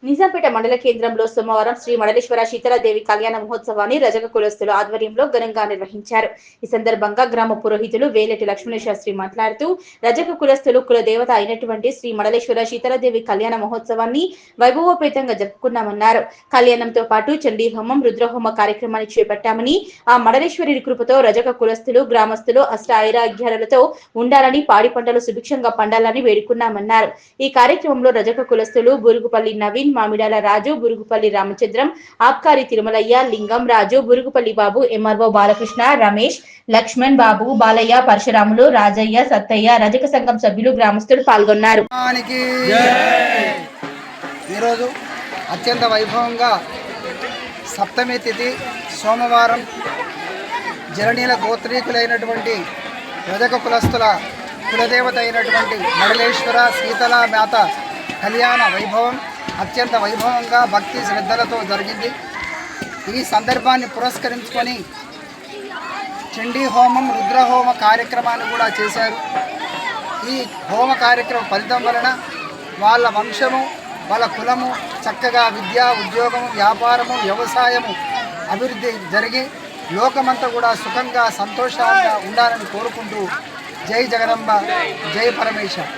నిజాంపేట మండల కేంద్రంలో సోమవారం శ్రీ మడలేశ్వర శీతలాదేవి కళ్యాణ మహోత్సవాన్ని రజక కులస్తుల ఆధ్వర్యంలో ఘనంగా నిర్వహించారు. ఈ సందర్భంగా గ్రామ పురోహితులు వేలెటి లక్ష్మణ శాస్త్రి మాట్లాడుతూ రజక కులస్తులు కులదేవత అయినటువంటి శ్రీ మడలేశ్వర శీతలాదేవి కళ్యాణ మహోత్సవాన్ని వైభవోపేతంగా జరుపుకున్నామన్నారు. కళ్యాణంతో పాటు చండీ హోమం, రుద్రహోమ కార్యక్రమాన్ని చేపట్టామని, ఆ మడలేశ్వరి కృపతో రజక కులస్తులు గ్రామస్తులు అష్ట ఐరాగ్యాలతో ఉండాలని, పాడి పంటలు సుభిక్షంగా పండాలని వేడుకున్నామన్నారు. ఈ కార్యక్రమంలో రజక కులస్తులు బురుగుపల్లి నవీన్, మామిడాల రాజు, బురుగుపల్లి రామచంద్రం, ఆబ్కారి తిరుమలయ్య, లింగం రాజు, బురుగుపల్లి బాబు, ఎంఆర్ఓ బాలకృష్ణ, రమేష్, లక్ష్మణ్ బాబు, బాలయ్య, పరశురాములు, రాజయ్య, సత్తయ్య, రజక సంఘం సభ్యులు, గ్రామస్తులు పాల్గొన్నారు. ఈరోజు అత్యంత వైభవంగా సప్తమి తిథి సోమవారం జరణీల గోత్రీకులైనటువంటి రజక కులస్తుల కులదేవత అయినటువంటి మడలేశ్వర శీతల మాత కళ్యాణ వైభవం అత్యంత వైభవంగా భక్తి శ్రద్ధలతో జరిగింది. ఈ సందర్భాన్ని పురస్కరించుకొని చండీ హోమం, రుద్రహోమ కార్యక్రమాన్ని కూడా చేశారు. ఈ హోమ కార్యక్రమం ఫలితం వలన వాళ్ళ వంశము, వాళ్ళ కులము చక్కగా విద్య, ఉద్యోగము, వ్యాపారము, వ్యవసాయము అభివృద్ధి జరిగి లోకమంతా కూడా సుఖంగా సంతోషంగా ఉండాలని కోరుకుంటూ జై జగదంబ, జై పరమేశ్వర.